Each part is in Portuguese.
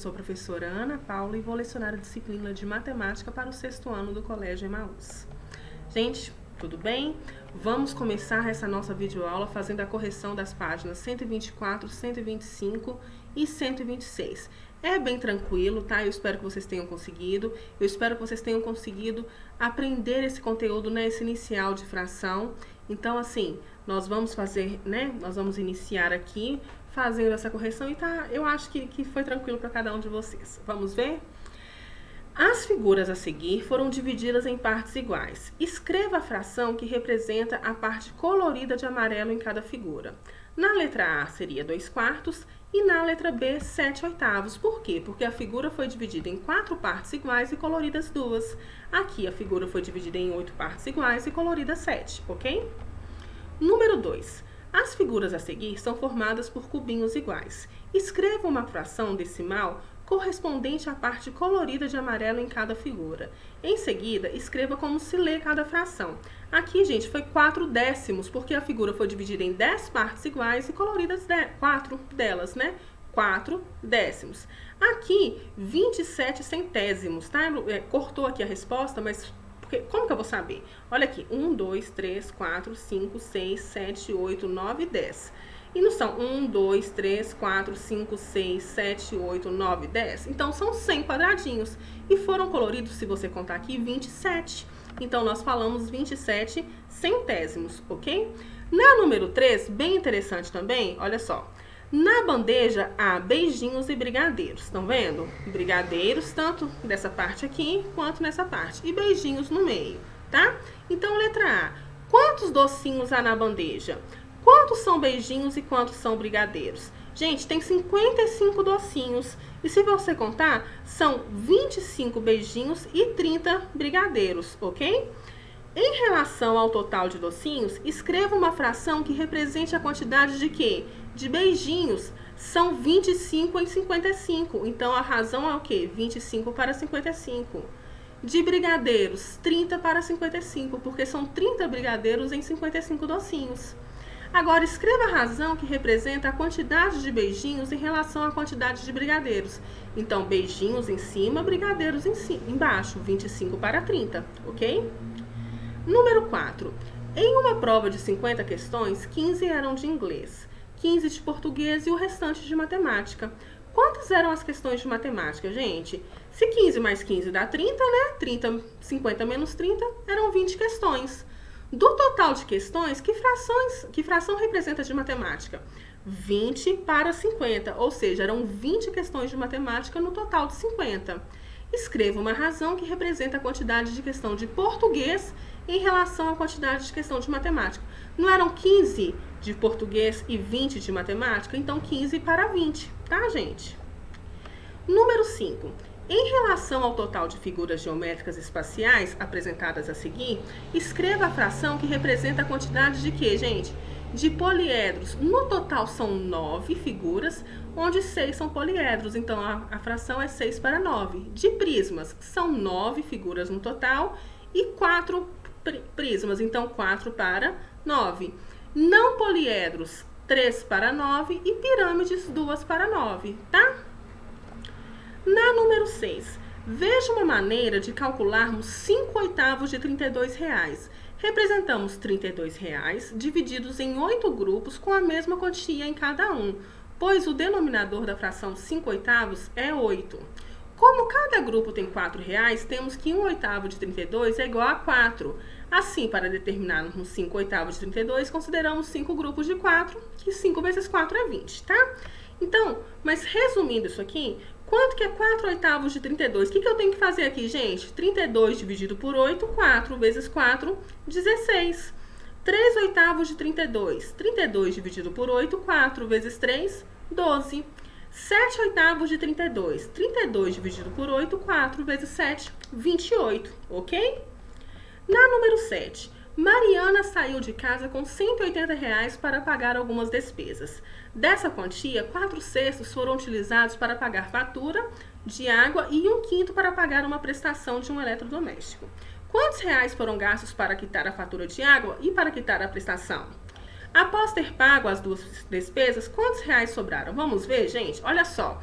sou a professora Ana Paula e vou lecionar a disciplina de matemática para o 6º ano do Colégio Emaús. Gente, tudo bem? Vamos começar essa nossa videoaula fazendo a correção das páginas 124, 125 e 126. É bem tranquilo, tá? Eu espero que vocês tenham conseguido. Eu espero que vocês tenham conseguido aprender esse conteúdo, né? Esse inicial de fração. Então, assim, nós vamos fazer, né? Nós vamos iniciar aqui fazendo essa correção e tá? Eu acho que foi tranquilo para cada um de vocês. Vamos ver? As figuras a seguir foram divididas em partes iguais. Escreva a fração que representa a parte colorida de amarelo em cada figura. Na letra A seria 2/4 e na letra B 7/8. Por quê? Porque a figura foi dividida em 4 partes iguais e coloridas 2. Aqui a figura foi dividida em 8 partes iguais e coloridas 7, ok? Número 2. As figuras a seguir são formadas por cubinhos iguais. Escreva uma fração decimal correspondente à parte colorida de amarelo em cada figura. Em seguida, escreva como se lê cada fração. Aqui, gente, foi 4 décimos, porque a figura foi dividida em 10 partes iguais e coloridas 4 delas, né? 4 décimos. Aqui, 27 centésimos, tá? Cortou aqui a resposta, mas como que eu vou saber? Olha aqui, 1, 2, 3, 4, 5, 6, 7, 8, 9, 10. E não são 1, 2, 3, 4, 5, 6, 7, 8, 9, 10? Então, são 100 quadradinhos. E foram coloridos, se você contar aqui, 27. Então, nós falamos 27 centésimos, ok? Na número 3, bem interessante também, olha só. Na bandeja há beijinhos e brigadeiros, estão vendo? Brigadeiros, tanto dessa parte aqui, quanto nessa parte. E beijinhos no meio, tá? Então, letra A. Quantos docinhos há na bandeja? Quantos são beijinhos e quantos são brigadeiros? Gente, tem 55 docinhos. E se você contar, são 25 beijinhos e 30 brigadeiros, ok? Em relação ao total de docinhos, escreva uma fração que represente a quantidade de quê? De beijinhos. São 25 em 55. Então, a razão é o quê? 25 para 55. De brigadeiros, 30 para 55, porque são 30 brigadeiros em 55 docinhos. Agora, escreva a razão que representa a quantidade de beijinhos em relação à quantidade de brigadeiros. Então, beijinhos em cima, brigadeiros embaixo, 25 para 30, ok? Número 4. Em uma prova de 50 questões, 15 eram de inglês, 15 de português e o restante de matemática. Quantas eram as questões de matemática, gente? Se 15 mais 15 dá 30, né? 50 menos 30 eram 20 questões. Do total de questões, que fração representa de matemática? 20 para 50, ou seja, eram 20 questões de matemática no total de 50. Escreva uma razão que representa a quantidade de questão de português em relação à quantidade de questão de matemática. Não eram 15 de português e 20 de matemática? Então, 15 para 20, tá, gente? Número 5. Em relação ao total de figuras geométricas espaciais apresentadas a seguir, escreva a fração que representa a quantidade de quê, gente? De poliedros. No total são 9 figuras, onde 6 são poliedros. Então, a fração é 6 para 9. De prismas, são 9 figuras no total e 4 prismas. Então, 4 para 9. Não poliedros, 3 para 9 e pirâmides, 2 para 9, tá? Na número 6, veja uma maneira de calcularmos 5/8 de R$32. Representamos R$32 divididos em 8 grupos com a mesma quantia em cada um, pois o denominador da fração 5/8 é 8. Como cada grupo tem R$4, temos que 1/8 de 32 é igual a 4. Assim, para determinarmos 5/8 de 32, consideramos 5 grupos de 4, que 5 vezes 4 é 20, tá? Então, mas resumindo isso aqui, quanto que é 4/8 de 32? O que eu tenho que fazer aqui, gente? 32 dividido por 8, 4 vezes 4, 16. 3/8 de 32. 32 dividido por 8, 4 vezes 3, 12. 7/8 de 32. 32 dividido por 8, 4 vezes 7, 28, ok? Na número 7. Mariana saiu de casa com R$180 para pagar algumas despesas. Dessa quantia, 4/6 foram utilizados para pagar fatura de água e 1/5 para pagar uma prestação de um eletrodoméstico. Quantos reais foram gastos para quitar a fatura de água e para quitar a prestação? Após ter pago as duas despesas, quantos reais sobraram? Vamos ver, gente? Olha só.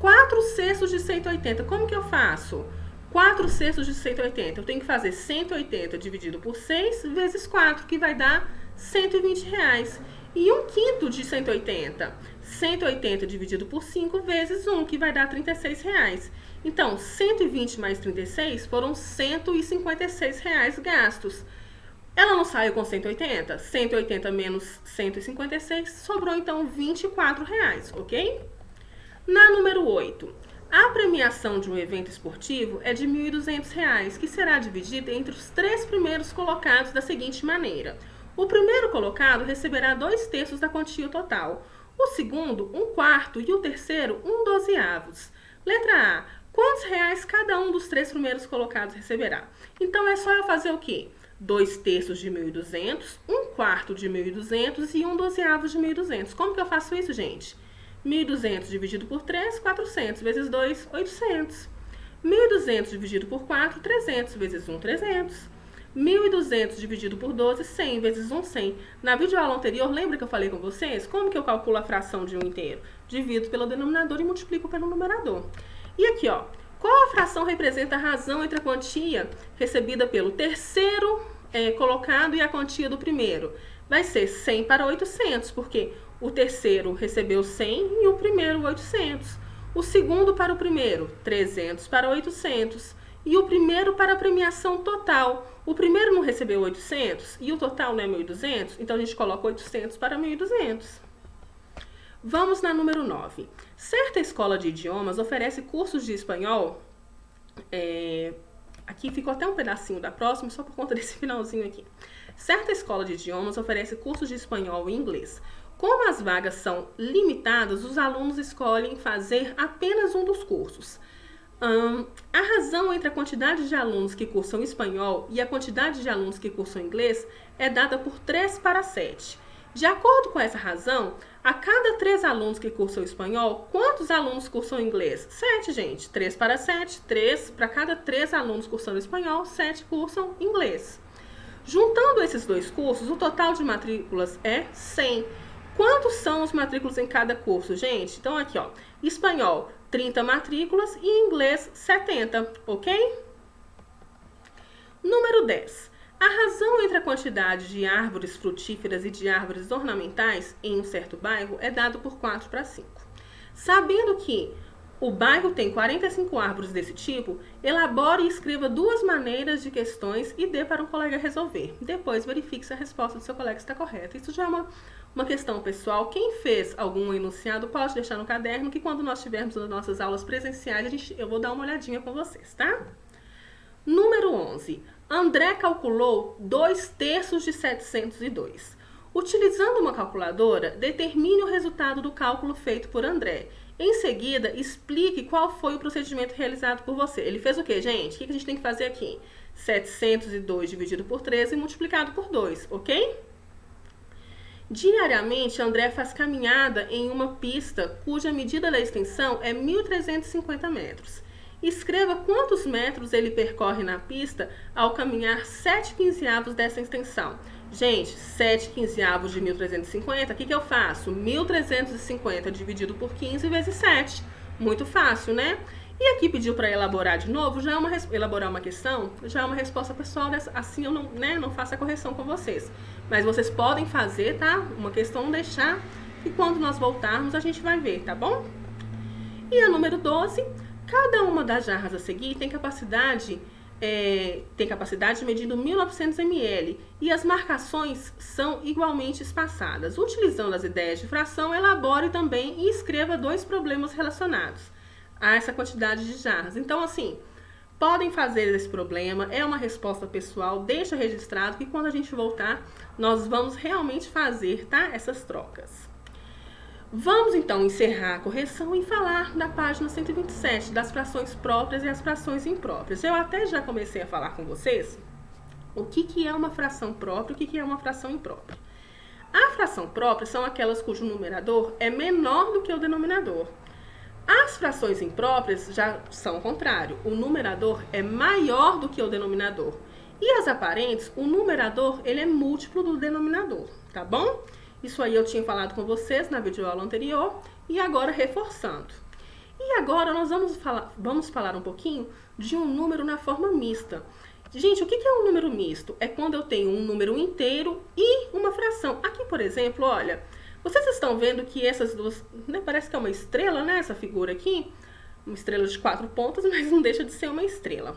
4/6 de 180. Como que eu faço? 4/6 de 180. Eu tenho que fazer 180 dividido por 6 vezes 4, que vai dar R$120. E 1/5 de 180. 180 dividido por 5 vezes 1, que vai dar R$36. Então, 120 mais 36 foram R$156 gastos. Ela não saiu com 180? 180 menos 156, sobrou então R$24, ok? Na número 8, a premiação de um evento esportivo é de R$1.200, que será dividida entre os 3 primeiros colocados da seguinte maneira. O primeiro colocado receberá 2/3 da quantia total, o segundo 1/4 e o terceiro 1/12. Letra A. Quantos reais cada um dos 3 primeiros colocados receberá? Então é só eu fazer o quê? 2/3 de 1.200, 1/4 de 1.200 e 1/12 de 1.200. Como que eu faço isso, gente? 1.200 dividido por 3, 400, vezes 2, 800. 1.200 dividido por 4, 300, vezes 1, 300. 1.200 dividido por 12, 100, vezes 1, 100. Na videoaula anterior, lembra que eu falei com vocês? Como que eu calculo a fração de 1 inteiro? Divido pelo denominador e multiplico pelo numerador. E aqui, ó, qual a fração representa a razão entre a quantia recebida pelo terceiro colocado e a quantia do primeiro? Vai ser 100 para 800, porque o terceiro recebeu 100 e o primeiro 800. O segundo para o primeiro, 300 para 800. E o primeiro para a premiação total. O primeiro não recebeu 800 e o total não é 1.200, então a gente coloca 800 para 1.200. Vamos na número 9. Certa escola de idiomas oferece cursos de espanhol. Aqui ficou até um pedacinho da próxima, só por conta desse finalzinho aqui. Certa escola de idiomas oferece cursos de espanhol e inglês. Como as vagas são limitadas, os alunos escolhem fazer apenas um dos cursos. A razão entre a quantidade de alunos que cursam espanhol e a quantidade de alunos que cursam inglês é dada por 3 para 7. De acordo com essa razão, a cada 3 alunos que cursam espanhol, quantos alunos cursam inglês? 7, gente. 3 para 7, 3 para cada 3 alunos cursando espanhol, 7 cursam inglês. Juntando esses 2 cursos, o total de matrículas é 100. Quantos são os matrículas em cada curso, gente? Então, aqui, ó, espanhol, 30 matrículas e inglês, 70, ok? Número 10. A razão entre a quantidade de árvores frutíferas e de árvores ornamentais em um certo bairro é dado por 4 para 5. Sabendo que o bairro tem 45 árvores desse tipo, elabore e escreva 2 maneiras de questões e dê para um colega resolver. Depois verifique se a resposta do seu colega está correta. Isso já é uma questão pessoal. Quem fez algum enunciado pode deixar no caderno, que quando nós tivermos as nossas aulas presenciais, eu vou dar uma olhadinha com vocês, tá? Número 11. André calculou 2/3 de 702. Utilizando uma calculadora, determine o resultado do cálculo feito por André. Em seguida, explique qual foi o procedimento realizado por você. Ele fez o quê, gente? O que a gente tem que fazer aqui? 702 dividido por 13 e multiplicado por 2, ok? Diariamente, André faz caminhada em uma pista cuja medida da extensão é 1.350 metros. Escreva quantos metros ele percorre na pista ao caminhar 7/15 dessa extensão. Gente, 7/15 de 1.350, o que eu faço? 1.350 dividido por 15 vezes 7. Muito fácil, né? E aqui pediu para elaborar de novo, elaborar uma questão, já é uma resposta pessoal, assim eu não faço a correção com vocês. Mas vocês podem fazer, tá? Uma questão, deixar, e quando nós voltarmos a gente vai ver, tá bom? E a número 12, cada uma das jarras a seguir tem capacidade medindo 1.900 ml e as marcações são igualmente espaçadas. Utilizando as ideias de fração, elabore também e escreva 2 problemas relacionados a essa quantidade de jarras. Então, assim, podem fazer esse problema, é uma resposta pessoal, deixa registrado que quando a gente voltar, nós vamos realmente fazer, tá? Essas trocas. Vamos, então, encerrar a correção e falar da página 127, das frações próprias e as frações impróprias. Eu até já comecei a falar com vocês o que é uma fração própria e o que é uma fração imprópria. A fração própria são aquelas cujo numerador é menor do que o denominador. As frações impróprias já são o contrário. O numerador é maior do que o denominador. E as aparentes, o numerador ele é múltiplo do denominador, tá bom? Isso aí eu tinha falado com vocês na videoaula anterior e agora reforçando. E agora nós vamos falar um pouquinho de um número na forma mista. Gente, o que é um número misto? É quando eu tenho um número inteiro e uma fração. Aqui, por exemplo, olha, vocês estão vendo que essas duas, né, parece que é uma estrela, né, essa figura aqui? Uma estrela de 4 pontas, mas não deixa de ser uma estrela.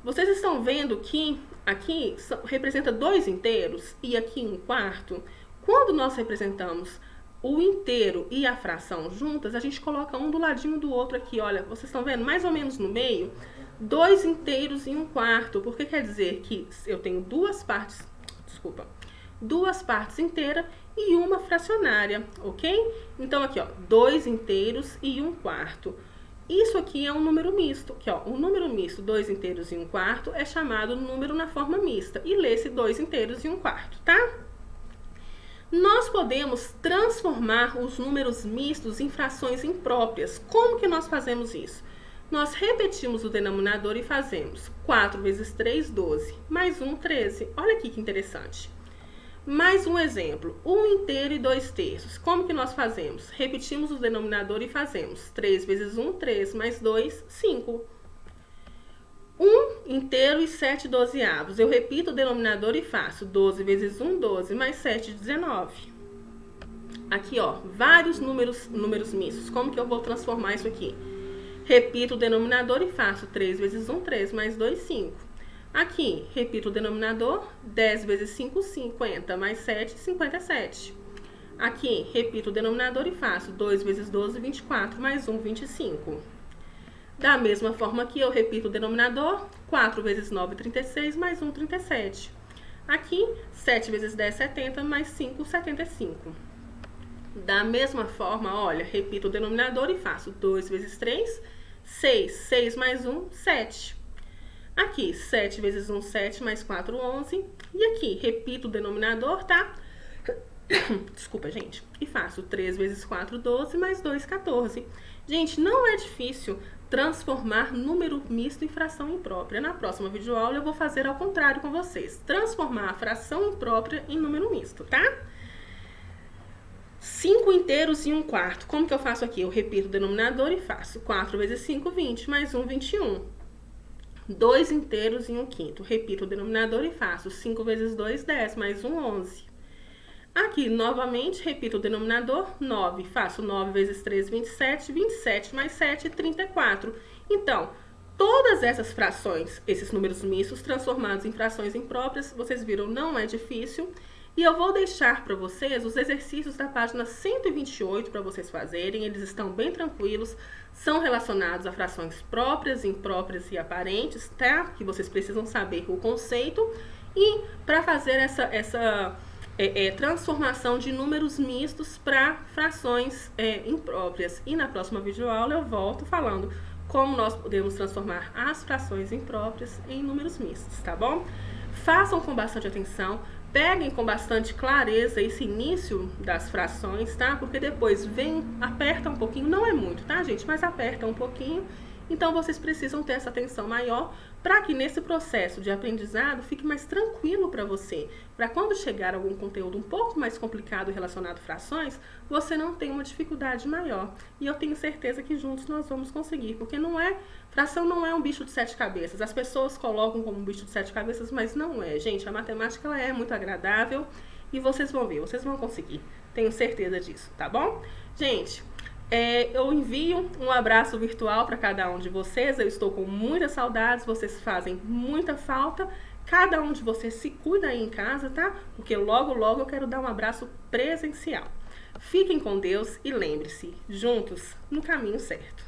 Vocês estão vendo que aqui representa 2 inteiros e aqui 1/4. Quando nós representamos o inteiro e a fração juntas, a gente coloca um do ladinho do outro aqui, olha, vocês estão vendo? Mais ou menos no meio, 2 inteiros e 1/4, porque quer dizer que eu tenho duas partes inteiras e uma fracionária, ok? Então aqui, ó, 2 inteiros e 1/4. Isso aqui é um número misto, que ó, um número misto, 2 inteiros e 1/4, é chamado número na forma mista, e lê-se 2 inteiros e 1/4, tá? Nós podemos transformar os números mistos em frações impróprias. Como que nós fazemos isso? Nós repetimos o denominador e fazemos 4 vezes 3, 12, mais 1, 13. Olha aqui que interessante. Mais um exemplo, 1 inteiro e 2 terços. Como que nós fazemos? Repetimos o denominador e fazemos 3 vezes 1, 3, mais 2, 5. 1 inteiro e 7 dozeavos. Eu repito o denominador e faço 12 vezes 1, 12, mais 7, 19. Aqui, ó, vários números mistos. Como que eu vou transformar isso aqui? Repito o denominador e faço 3 vezes 1, 3, mais 2, 5. Aqui, repito o denominador, 10 vezes 5, 50, mais 7, 57. Aqui, repito o denominador e faço 2 vezes 12, 24, mais 1, 25. Da mesma forma que eu repito o denominador, 4 vezes 9, 36, mais 1, 37. Aqui, 7 vezes 10, 70, mais 5, 75. Da mesma forma, olha, repito o denominador e faço 2 vezes 3, 6, 6 mais 1, 7. Aqui, 7 vezes 1, 7, mais 4, 11. E aqui, repito o denominador, tá? Desculpa, gente. E faço 3 vezes 4, 12, mais 2, 14. Gente, não é difícil transformar número misto em fração imprópria. Na próxima videoaula eu vou fazer ao contrário com vocês. Transformar a fração imprópria em número misto, tá? 5 inteiros e 1/4. Como que eu faço aqui? Eu repito o denominador e faço 4 vezes 5, 20, mais 1, 21. 2 inteiros e 1/5. Repito o denominador e faço 5 vezes 2, 10, mais 1, 11. Aqui, novamente, repito o denominador, 9. Faço 9 vezes 3, 27, 27 mais 7, 34. Então, todas essas frações, esses números mistos transformados em frações impróprias, vocês viram, não é difícil. E eu vou deixar para vocês os exercícios da página 128 para vocês fazerem. Eles estão bem tranquilos, são relacionados a frações próprias, impróprias e aparentes, tá? Que vocês precisam saber o conceito. E para fazer essa transformação de números mistos para frações impróprias. E na próxima videoaula eu volto falando como nós podemos transformar as frações impróprias em números mistos, tá bom? Façam com bastante atenção. Peguem com bastante clareza esse início das frações, tá? Porque depois aperta um pouquinho, não é muito, tá, gente? Mas aperta um pouquinho. Então, vocês precisam ter essa atenção maior para que nesse processo de aprendizado fique mais tranquilo para você. Para quando chegar algum conteúdo um pouco mais complicado relacionado a frações, você não tenha uma dificuldade maior. E eu tenho certeza que juntos nós vamos conseguir, porque fração não é um bicho de 7 cabeças. As pessoas colocam como um bicho de 7 cabeças, mas não é. Gente, a matemática ela é muito agradável e vocês vão ver, vocês vão conseguir. Tenho certeza disso, tá bom? Gente, eu envio um abraço virtual para cada um de vocês. Eu estou com muitas saudades, vocês fazem muita falta. Cada um de vocês se cuida aí em casa, tá? Porque logo, logo eu quero dar um abraço presencial. Fiquem com Deus e lembre-se, juntos no caminho certo.